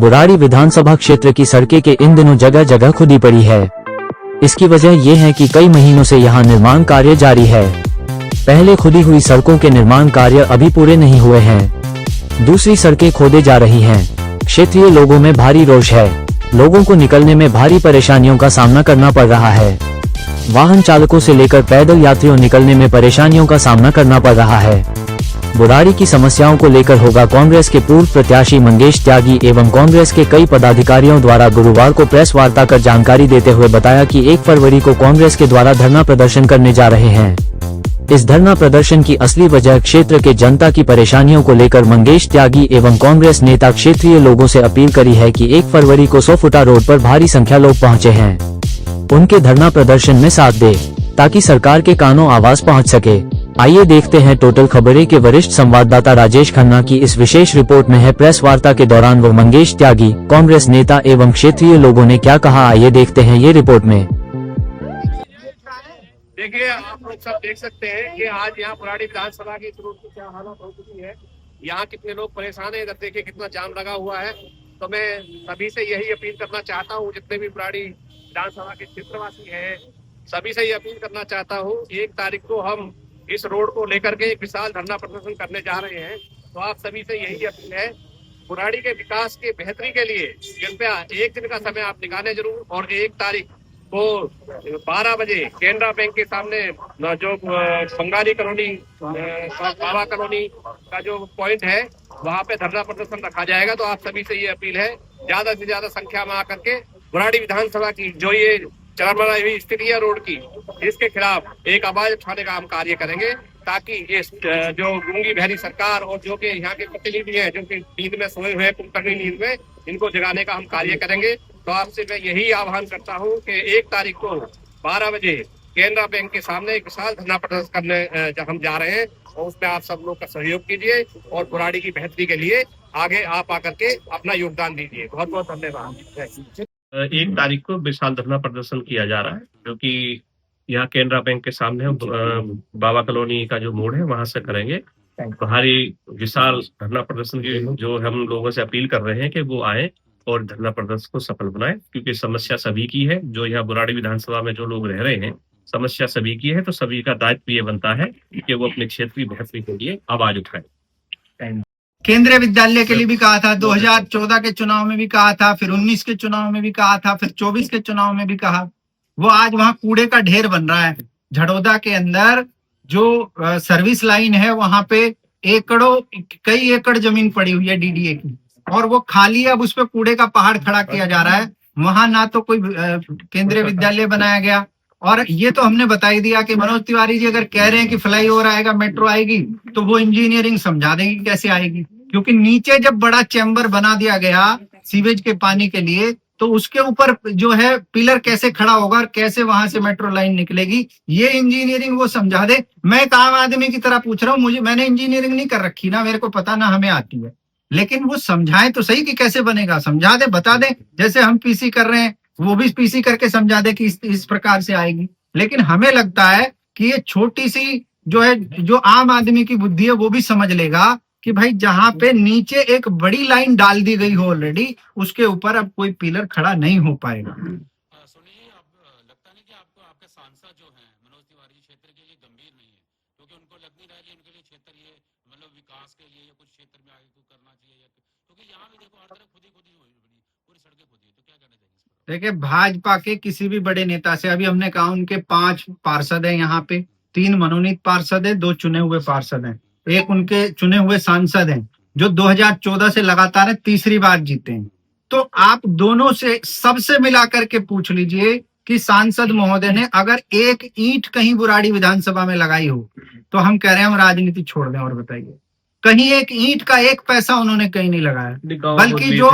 बुराड़ी विधानसभा क्षेत्र की सड़कें के इन दिनों जगह जगह खुदी पड़ी है। इसकी वजह ये है कि कई महीनों से यहां निर्माण कार्य जारी है। पहले खुदी हुई सड़कों के निर्माण कार्य अभी पूरे नहीं हुए हैं। दूसरी सड़कें खोदे जा रही हैं। क्षेत्रीय लोगों में भारी रोष है। लोगों को निकलने में भारी परेशानियों का सामना करना पड़ रहा है। वाहन चालकों से लेकर पैदल यात्रियों निकलने में परेशानियों का सामना करना पड़ रहा है। बुराड़ी की समस्याओं को लेकर होगा कांग्रेस के पूर्व प्रत्याशी मंगेश त्यागी एवं कांग्रेस के कई पदाधिकारियों द्वारा गुरुवार को प्रेस वार्ता कर जानकारी देते हुए बताया कि 1 फरवरी को कांग्रेस के द्वारा धरना प्रदर्शन करने जा रहे हैं। इस धरना प्रदर्शन की असली वजह क्षेत्र के जनता की परेशानियों को लेकर मंगेश त्यागी एवं कांग्रेस नेता क्षेत्रीय लोगों से अपील करी है कि 1 फरवरी को 100 फुटा रोड पर भारी संख्या लोग पहुंचे हैं, उनके धरना प्रदर्शन में साथ दे ताकि सरकार के कानों आवाज पहुंच सके। आइए देखते हैं टोटल खबरें के वरिष्ठ संवाददाता राजेश खन्ना की इस विशेष रिपोर्ट में है। प्रेस वार्ता के दौरान वो मंगेश त्यागी, कांग्रेस नेता एवं क्षेत्रीय लोगों ने क्या कहा, आइए देखते हैं ये रिपोर्ट में। देखिए, आप लोग सब देख सकते हैं कि आज यहाँ बुराड़ी विधानसभा की रोड की क्या हालत हो चुकी है। यहाँ कितने लोग परेशान है, इधर देखिए कितना जाम लगा हुआ है। तो मैं सभी से यही अपील करना चाहता हूँ, जितने भी बुराड़ी विधानसभा के क्षेत्रवासी हैं, सभी से ये अपील करना चाहता हूँ, 1 तारीख को हम इस रोड को लेकर के एक विशाल धरना प्रदर्शन करने जा रहे हैं। तो आप सभी से यही अपील है, बुराड़ी के विकास के बेहतरी के लिए कृपया 1 दिन का समय आप निकालें जरूर। और 1 तारीख को 12 बजे केनरा बैंक के सामने जो बंगाली कॉलोनी बाबा कॉलोनी का जो पॉइंट है, वहाँ पे धरना प्रदर्शन रखा जाएगा। तो आप सभी से ये अपील है, ज्यादा से ज्यादा संख्या में आकर के बुराड़ी विधानसभा की जो ये चरमराई हुई स्थिति है रोड की, इसके खिलाफ एक आवाज उठाने का हम कार्य करेंगे, ताकि इस जो गूंगी बहरी सरकार और जो कि यहाँ के प्रतिनिधि हैं, जो कि नींद में सोए हुए कुंभकर्णी नींद में, इनको जगाने का हम कार्य करेंगे। तो आपसे मैं यही आह्वान करता हूँ कि 1 तारीख को 12 बजे केनरा बैंक के सामने एक विशाल धरना प्रदर्शन करने हम जा रहे हैं, और उसमें आप सब लोग का सहयोग कीजिए और बुराड़ी की बेहतरी के लिए आगे आप आकर के अपना योगदान दीजिए। बहुत बहुत धन्यवाद। 1 तारीख को विशाल धरना प्रदर्शन किया जा रहा है, जो कि यहाँ केनरा बैंक के सामने बाबा कॉलोनी का जो मोड़ है वहां से करेंगे। भारी विशाल धरना प्रदर्शन की जो हम लोगों से अपील कर रहे हैं कि वो आए और धरना प्रदर्शन को सफल बनाए, क्योंकि समस्या सभी की है। जो यहाँ बुराड़ी विधानसभा में जो लोग रह रहे हैं, समस्या सभी की है। तो सभी का दायित्व ये बनता है कि वो अपने क्षेत्र की बेहतरी के लिए आवाज उठाए। केंद्रीय विद्यालय के लिए भी कहा था, 2014 के चुनाव में भी कहा था, फिर 19 के चुनाव में भी कहा था, फिर 24 के चुनाव में भी कहा। वो आज वहां कूड़े का ढेर बन रहा है। झड़ौदा के अंदर जो सर्विस लाइन है, वहां पे कई एकड़ जमीन पड़ी हुई है डीडीए की, और वो खाली है। अब उस पर कूड़े का पहाड़ खड़ा किया जा रहा है। वहां ना तो कोई केंद्रीय विद्यालय बनाया गया, और ये तो हमने बता ही दिया कि मनोज तिवारी जी अगर कह रहे हैं कि फ्लाईओवर आएगा, मेट्रो आएगी, तो वो इंजीनियरिंग समझा देंगे कैसे आएगी। क्योंकि नीचे जब बड़ा चैम्बर बना दिया गया सीवेज के पानी के लिए, तो उसके ऊपर जो है पिलर कैसे खड़ा होगा और कैसे वहां से मेट्रो लाइन निकलेगी, ये इंजीनियरिंग वो समझा दे। मैं एक आम आदमी की तरह पूछ रहा हूँ, मैंने इंजीनियरिंग नहीं कर रखी, ना मेरे को पता, ना हमें आती है, लेकिन वो समझाएं तो सही कि कैसे बनेगा। समझा दे, बता दे। जैसे हम पीसी कर रहे हैं, वो भी पीसी करके समझा दे कि इस प्रकार से आएगी। लेकिन हमें लगता है कि ये छोटी सी जो है, जो आम आदमी की बुद्धि है, वो भी समझ लेगा कि भाई जहां पे नीचे एक बड़ी लाइन डाल दी गई हो ऑलरेडी, उसके ऊपर अब कोई पिलर खड़ा नहीं हो पाएगा। सुनिए, अब लगता नहीं कि आपको आपके सांसद जो हैं मनोज तिवारी क्षेत्र के लिए गंभीर नहीं है, क्योंकि उनको लग नहीं रहा है कि उनके लिए क्षेत्र ये मतलब विकास के लिए या कुछ क्षेत्र में आगे करना चाहिए, क्योंकि यहाँ भी देखो हर तरफ खुदी हुई बनी, पूरी सड़कें खुदी है। तो क्या कहना चाहिए? देखिए, भाजपा के किसी भी बड़े नेता से, अभी हमने कहा उनके 5 पार्षद है यहाँ पे, 3 मनोनीत पार्षद है, 2 चुने हुए पार्षद हैं, एक उनके चुने हुए सांसद हैं जो 2014 से लगातार 3री बार जीते हैं। तो आप दोनों से सबसे मिलाकर के पूछ लीजिए कि सांसद महोदय ने अगर एक ईंट कहीं बुराड़ी विधानसभा में लगाई हो, तो हम कह रहे हैं हम राजनीति छोड़ दें। और बताइए, कहीं एक ईंट का एक पैसा उन्होंने कहीं नहीं लगाया। बल्कि जो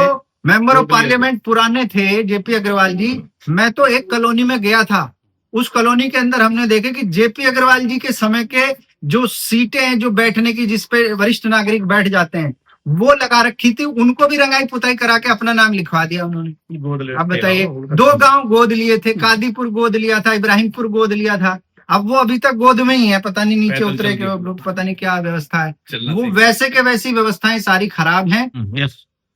मेंबर ऑफ पार्लियामेंट पुराने थे जेपी अग्रवाल जी, मैं तो एक कॉलोनी में गया था, उस कॉलोनी के अंदर हमने देखे कि जेपी अग्रवाल जी के समय के जो सीटें हैं जो बैठने की, जिसपे वरिष्ठ नागरिक बैठ जाते हैं, वो लगा रखी थी। उनको भी रंगाई पुताई करा के अपना नाम लिखवा दिया उन्होंने। अब बताइए, 2 गांव गोद लिए थे, कादीपुर गोद लिया था, इब्राहिमपुर गोद लिया था। अब वो अभी तक गोद में ही है, पता नहीं नीचे उतरे के, पता नहीं क्या व्यवस्था है। वो वैसे के वैसी व्यवस्थाएं सारी खराब हैं।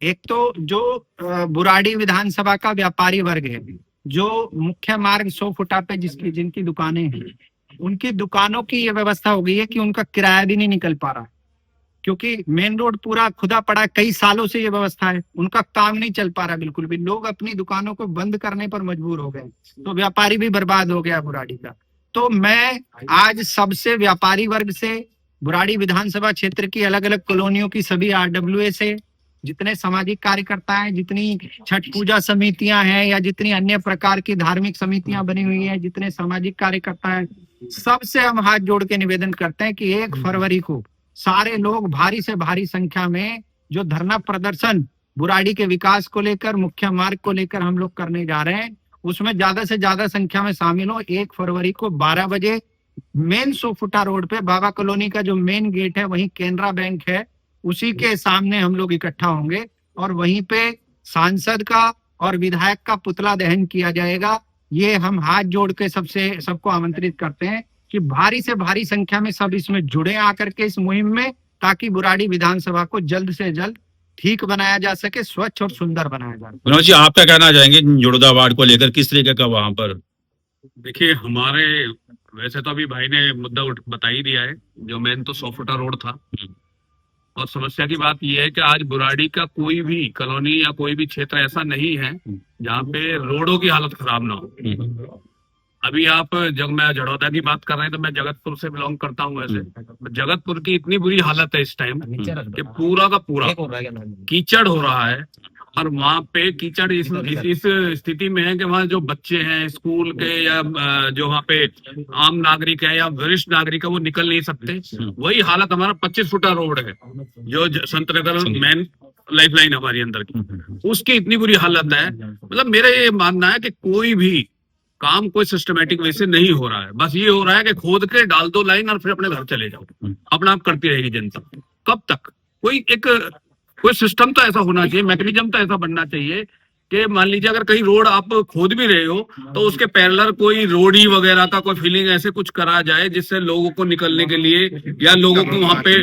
एक तो जो बुराड़ी विधानसभा का व्यापारी वर्ग है, जो मुख्य मार्ग 100 फुटा पे जिनकी दुकानें हैं, उनकी दुकानों की ये व्यवस्था हो गई है कि उनका किराया भी नहीं निकल पा रहा, क्योंकि मेन रोड पूरा खुदा पड़ा है। कई सालों से ये व्यवस्था है, उनका काम नहीं चल पा रहा बिल्कुल भी। लोग अपनी दुकानों को बंद करने पर मजबूर हो गए, तो व्यापारी भी बर्बाद हो गया बुराड़ी का। तो मैं आज सबसे व्यापारी वर्ग से, बुराड़ी विधानसभा क्षेत्र की अलग अलग कॉलोनियों की सभी RWA से, जितने सामाजिक कार्यकर्ता हैं, जितनी छठ पूजा समितियां हैं या जितनी अन्य प्रकार की धार्मिक समितियां बनी हुई हैं, जितने सामाजिक कार्यकर्ता हैं, सबसे हम हाथ जोड़ के निवेदन करते हैं कि 1 फरवरी को सारे लोग भारी से भारी संख्या में जो धरना प्रदर्शन बुराड़ी के विकास को लेकर, मुख्य मार्ग को लेकर हम लोग करने जा रहे हैं, उसमें ज्यादा से ज्यादा संख्या में शामिल हो। 1 फरवरी को 12 बजे मेन 100 फुटा रोड पे बाबा कॉलोनी का जो मेन गेट है, वहीं केनरा बैंक है, उसी के सामने हम लोग इकट्ठा होंगे और वहीं पे सांसद का और विधायक का पुतला दहन किया जाएगा। ये हम हाथ जोड़ के सबको आमंत्रित करते हैं कि भारी से भारी संख्या में सब इसमें जुड़े आकर के इस मुहिम में, ताकि बुराड़ी विधानसभा को जल्द से जल्द ठीक बनाया जा सके, स्वच्छ और सुंदर बनाया जा सके। मनोज जी, आप क्या कहना चाहेंगे जुड़दा वार्ड को लेकर? किस तरीके का वहां पर? देखिए, हमारे वैसे तो अभी भाई ने मुद्दा बता ही दिया है, जो मेन तो 100 फुटा रोड था। और समस्या की बात यह है कि आज बुराड़ी का कोई भी कॉलोनी या कोई भी क्षेत्र ऐसा नहीं है जहाँ पे रोडों की हालत खराब ना हो। अभी आप जब मैं झड़ौदा की बात कर रहे हैं तो मैं जगतपुर से बिलोंग करता हूँ। वैसे जगतपुर की इतनी बुरी हालत है इस टाइम कि पूरा का पूरा कीचड़ हो रहा है। और वहाँ पे कीचड़ इस स्थिति में है कि वहाँ जो बच्चे हैं स्कूल के या जो वहाँ पे आम नागरिक है या वरिष्ठ नागरिक है, वो निकल नहीं सकते। वही हालत हमारा 25 फुटा रोड है, जो संतनगर मेन लाइफ लाइन हमारी अंदर की, उसकी इतनी बुरी हालत है। मतलब मेरा ये मानना है कि कोई भी काम कोई सिस्टमेटिक वे से नहीं हो रहा है। बस ये हो रहा है कि खोद के डाल दो लाइन और फिर अपने घर चले जाओ, अपना आप करती रहेगी जनता। कब तक? कोई सिस्टम तो ऐसा होना चाहिए, मैकेनिज्म तो ऐसा बनना चाहिए कि मान लीजिए अगर कहीं रोड आप खोद भी रहे हो तो उसके पैरेलल कोई रोडी वगैरह का कोई फीलिंग ऐसे कुछ करा जाए जिससे लोगों को निकलने के लिए या लोगों को वहाँ पे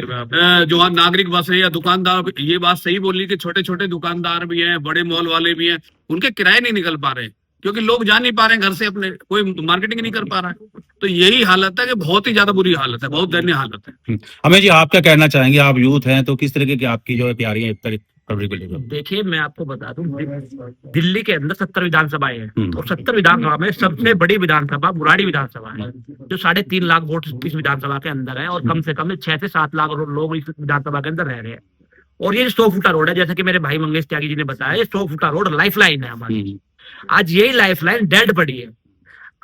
जो वहाँ नागरिक बस है या दुकानदार, ये बात सही बोली कि छोटे छोटे दुकानदार भी हैं, बड़े मॉल वाले भी हैं, उनके किराए नहीं निकल पा रहे क्योंकि लोग जा नहीं पा रहे हैं घर से, अपने कोई मार्केटिंग नहीं कर पा रहा है। तो यही हालत है कि बहुत ही ज्यादा बुरी हालत है, बहुत दयनीय हालत है। हमें जी, आप क्या कहना चाहेंगे? आप यूथ हैं तो किस तरीके की आपकी जो है तैयारियां 1 फरवरी को लेकर? देखिए, मैं आपको बता दूं, दिल्ली के अंदर 70 विधानसभाएं हैं और 70 विधानसभा में सबसे बड़ी विधानसभा बुराड़ी विधानसभा है, जो 3.5 लाख वोट इस विधानसभा के अंदर है और कम से कम 6 से 7 लाख लोग इस विधानसभा के अंदर रह रहे हैं। और ये 100 फुटा रोड है, जैसे कि मेरे भाई मंगेश त्यागी जी ने बताया, ये 100 फुटा रोड लाइफ लाइन है हमारी। आज यही लाइफ लाइन डेड पड़ी है।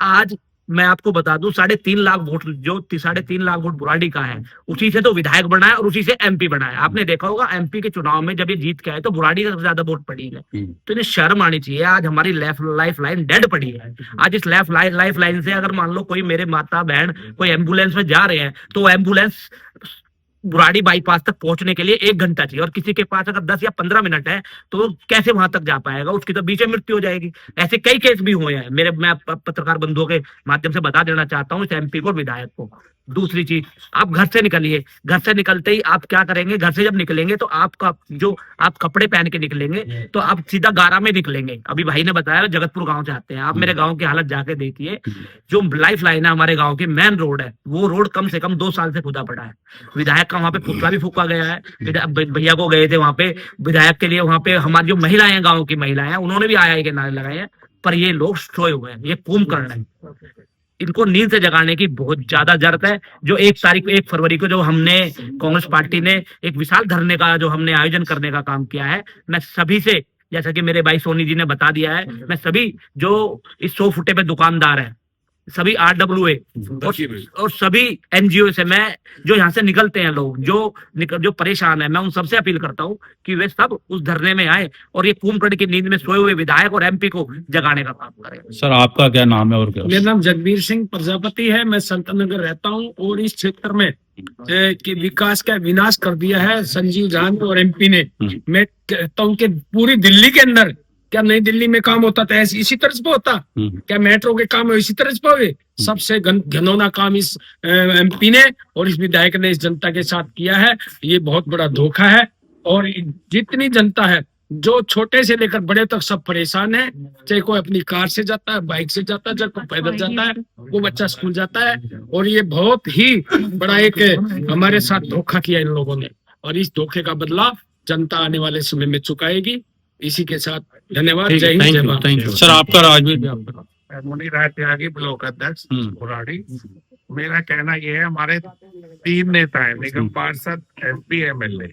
आज मैं आपको बता दूं, 3.5 लाख वोट, जो 3.5 लाख वोट बुराड़ी का है, उसी से तो विधायक बना है और उसी से MP बना है। आपने देखा होगा MP के चुनाव में जब ये जीत के आए तो बुराड़ी का सबसे ज्यादा वोट पड़ी है। तो इन्हें शर्म आनी चाहिए। आज हमारी लाइफ लाइन डेड पड़ी है। आज इस लाइफ लाइन से अगर मान लो कोई मेरे माता बहन कोई एम्बुलेंस में जा रहे हैं तो एम्बुलेंस बुराड़ी बाईपास तक पहुंचने के लिए 1 घंटा चाहिए और किसी के पास अगर 10 या 15 मिनट है तो कैसे वहां तक जा पाएगा? उसकी तो बीच में मृत्यु हो जाएगी। ऐसे कई केस भी हुए हैं मैं पत्रकार बंधुओं के माध्यम से बता देना चाहता हूँ इस MP को, विधायक को। दूसरी चीज, आप घर से निकलिए, घर से निकलते ही आप क्या करेंगे? घर से जब निकलेंगे तो आपका जो आप कपड़े पहन के निकलेंगे तो आप सीधा गारा में निकलेंगे। अभी भाई ने बताया जगतपुर गांव से आते हैं, आप मेरे गांव की हालत जाके देखिए। जो लाइफ लाइन है हमारे गांव की, मेन रोड है, वो रोड कम से कम 2 साल से खुदा पड़ा है। विधायक का वहां पे पुतला भी फूका गया है। भैया को गए थे वहां पे विधायक के लिए, वहां पे हमारी जो महिलाएं हैं, गाँव की महिलाएं हैं, उन्होंने भी आया के नारे लगाए हैं, पर ये लोग सोए हुए हैं। ये कुंभकर्ण है, इनको नींद से जगाने की बहुत ज्यादा जरूरत है। जो 1 फरवरी को जो हमने कांग्रेस पार्टी ने एक विशाल धरने का जो हमने आयोजन करने का काम किया है, मैं सभी से, जैसा कि मेरे भाई सोनी जी ने बता दिया है, मैं सभी जो इस 100 फुटे पे दुकानदार है, सभी RWA और सभी NGO से, मैं जो यहाँ से निकलते हैं लोग जो परेशान है, मैं उन सबसे अपील करता हूँ कि वे सब उस धरने में आए और ये कुंभकर्ण की नींद में सोए हुए विधायक और MP को जगाने का काम करें। सर, आपका क्या नाम है और क्या? मेरा नाम जगबीर सिंह प्रजापति है, मैं संतनगर रहता हूँ और इस क्षेत्र में कि विकास का विनाश कर दिया है संजीव झा और MP ने। मैं कहता हूँ कि पूरी दिल्ली के अंदर, क्या नई दिल्ली में काम होता था इसी तरह पे होता? क्या मेट्रो के काम इसी तरह पे हुए? सबसे घिनौना काम इस MP ने और इस विधायक ने इस जनता के साथ किया है। ये बहुत बड़ा धोखा है और जितनी जनता है जो छोटे से लेकर बड़े तक सब परेशान है। चाहे कोई अपनी कार से जाता है, बाइक से जाता है, चाहे कोई पैदल जाता है, वो बच्चा स्कूल जाता है। और ये बहुत ही बड़ा एक हमारे साथ धोखा किया इन लोगों ने, और इस धोखे का बदला जनता आने वाले समय में चुकाएगी। इसी के साथ धन्यवाद। जय हिंद, जय भारत। Thank you sir. आपका राजवीर मुनिराज त्यागी, ब्लॉक अध्यक्ष बुराड़ी। मेरा कहना यह है, हमारे 3 नेता है, निगम पार्षद, एमपी, एमएलए,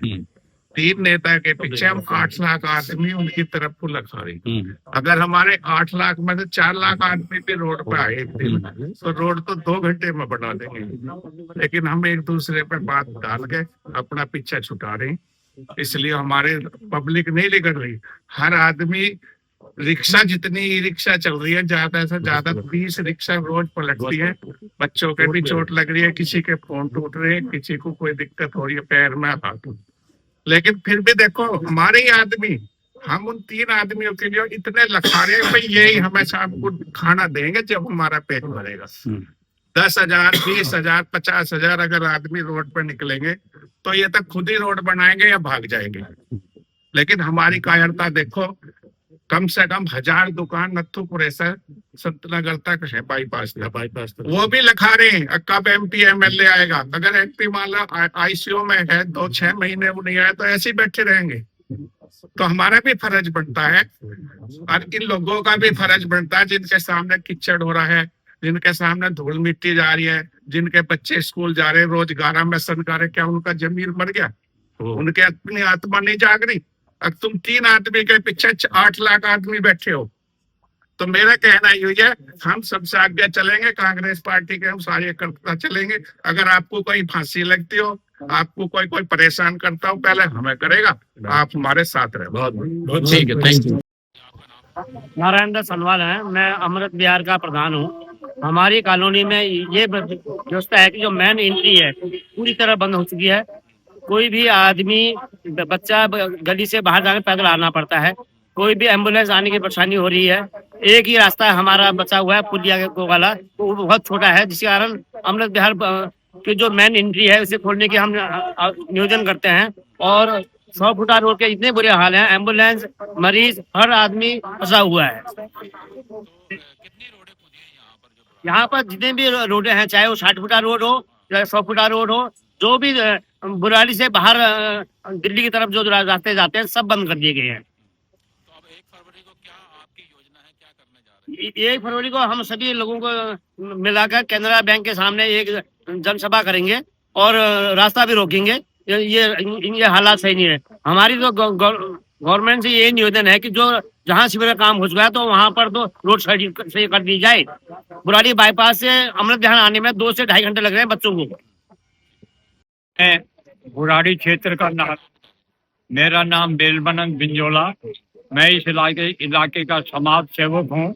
3 नेता के पीछे हम 8 लाख आदमी उनकी तरफ को लगा रहे। अगर हमारे 8 लाख में से 4 लाख आदमी भी रोड पे आए एक दिन, तो रोड तो 2 घंटे में बना देंगे। लेकिन हम एक दूसरे पे बात डाल के अपना पीछा छुटा रहे, इसलिए हमारे पब्लिक नहीं निकल रही। हर आदमी रिक्शा, जितनी ई रिक्शा चल रही है, ज्यादा से ज्यादा 20 रिक्शा रोज पलटती है। बच्चों के भी चोट लग रही है, किसी के फोन टूट रहे हैं, किसी को कोई दिक्कत हो रही है पैर में, हाथ। लेकिन फिर भी देखो, हमारे ही आदमी, हम उन 3 आदमियों के लिए इतने लखारे हैं, भाई यही हमेशा हमको खाना देंगे जब हमारा पेट भरेगा। 10,000, 20,000, 50,000 अगर आदमी रोड पर निकलेंगे तो ये तक खुद ही रोड बनाएंगे या भाग जाएंगे। लेकिन हमारी कायरता देखो, कम से कम 1000 दुकान नथुपुरे से संतनगर तक है, बाईपास वो भी लखा रहे हैं। कब एमपी एमएलए आएगा? अगर एमपी मान लो आईसीयू में है, 2-6 महीने वो नहीं आया तो ऐसे ही बैठे रहेंगे। तो हमारा भी फर्ज बनता है, और इन लोगों का भी फर्ज बनता है जिनके सामने कीचड़ हो रहा है, जिनके सामने धूल मिट्टी जा रही है, जिनके बच्चे स्कूल जा रहे हैं, रोजगार में सरकार, क्या उनका जमीर मर गया? उनके अपनी आत्मा नहीं जाग रही? अब तुम 3 आदमी के पीछे 8 लाख आदमी बैठे हो। तो मेरा कहना यही है, हम सबसे आगे चलेंगे, कांग्रेस पार्टी के हम सारे करता चलेंगे। अगर आपको कोई फांसी लगती हो, आपको कोई परेशान करता हो, पहले हमें करेगा, आप हमारे साथ रहे। बहुत ठीक है, थैंक यू। नारायण दास सनवाल है, मैं अमृत विहार का प्रधान हूँ। हमारी कॉलोनी में ये व्यवस्था है कि जो मेन एंट्री है पूरी तरह बंद हो चुकी है। कोई भी आदमी, बच्चा गली से बाहर जाकर पैदल आना पड़ता है। कोई भी एम्बुलेंस आने की परेशानी हो रही है। एक ही रास्ता हमारा बचा हुआ है पुलिया को वाला, वो बहुत छोटा है, जिसके कारण अमृत विहार की जो मेन एंट्री है उसे खोलने की हम नियोजन करते हैं। और 100 फुटा रोड के इतने बुरे हाल हैं, एम्बुलेंस, मरीज, हर आदमी फंसा हुआ है। यहाँ पर जितने भी रोडें हैं, चाहे वो 60 फुटा रोड हो या 100 फुटा रोड हो, जो भी बुराड़ी से बाहर दिल्ली की तरफ जो रास्ते जाते हैं, सब बंद कर दिए गए हैं। तो अब 1 फरवरी को क्या आपकी योजना है, क्या करने जा रहे हैं? 1 फरवरी को हम सभी लोगों को मिलाकर केनरा बैंक के सामने एक जनसभा करेंगे और रास्ता भी रोकेंगे। ये हालात सही नहीं है। हमारी तो गवर्नमेंट से ये निवेदन है कि जो जहाँ शिविर का काम हो चुका है, तो वहाँ पर तो रोड साइड से कर दी जाए। बुराड़ी बाईपास से अमृत विहार आने में 2 से 2.5 घंटे लग रहे हैं बच्चों को। बुराड़ी क्षेत्र का मेरा नाम बेलबनंद बिंजोला। मैं इस इलाके का समाज सेवक हूँ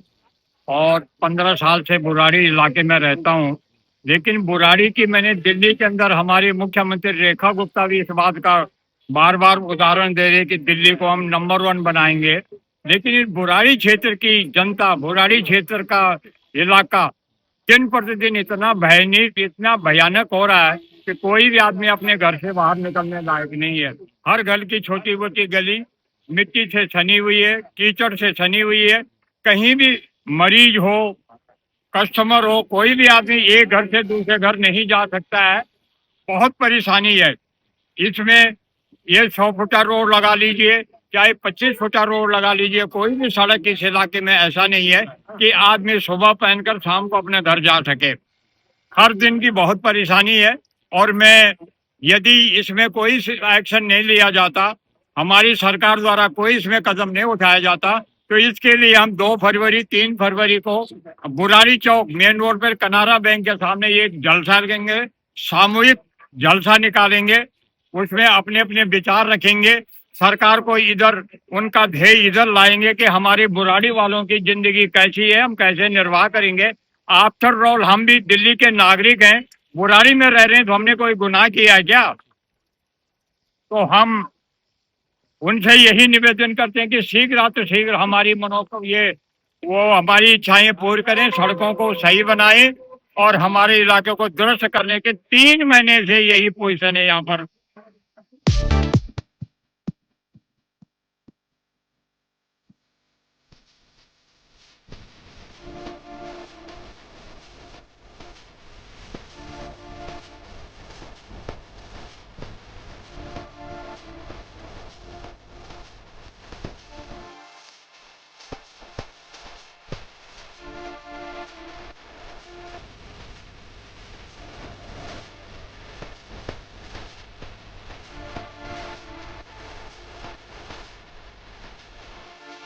और 15 साल से बुराड़ी इलाके में रहता हूँ। लेकिन बुराड़ी की मैंने दिल्ली के अंदर हमारी मुख्यमंत्री रेखा गुप्ता भी इस बात का बार बार उदाहरण दे रहे कि दिल्ली को हम नंबर 1 बनाएंगे। लेकिन इस बुराड़ी क्षेत्र की जनता, बुराड़ी क्षेत्र का इलाका दिन प्रतिदिन इतना भयानक हो रहा है कि कोई भी आदमी अपने घर से बाहर निकलने लायक नहीं है। हर घर की छोटी मोटी गली मिट्टी से सनी हुई है, कीचड़ से सनी हुई है। कहीं भी मरीज हो, कस्टमर हो, कोई भी आदमी एक घर से दूसरे घर नहीं जा सकता है। बहुत परेशानी है। इसमें ये 100 फुटा रोड लगा लीजिए, चाहे 25 फुटा रोड लगा लीजिए, कोई भी सड़क इस इलाके में ऐसा नहीं है कि आदमी सुबह पहनकर शाम को अपने घर जा सके। हर दिन की बहुत परेशानी है। और मैं, यदि इसमें कोई एक्शन नहीं लिया जाता, हमारी सरकार द्वारा कोई इसमें कदम नहीं उठाया जाता, तो इसके लिए हम 2 फरवरी 3 फरवरी को बुराड़ी चौक मेन रोड पर कनारा बैंक के सामने एक जलसा रखेंगे, सामूहिक जलसा निकालेंगे। उसमें अपने अपने विचार रखेंगे। सरकार को इधर, उनका ध्येय इधर लाएंगे कि हमारे बुराड़ी वालों की जिंदगी कैसी है, हम कैसे निर्वाह करेंगे। आफ्टर ऑल हम भी दिल्ली के नागरिक हैं, बुराड़ी में रह रहे हैं, तो हमने कोई गुनाह किया है क्या? तो हम उनसे यही निवेदन करते हैं कि शीघ्र हमारी हमारी इच्छाएं पूरी करें, सड़कों को सही बनाएं और हमारे इलाके को दुरुस्त करने के 3 महीने से यही पोजीशन है यहाँ पर।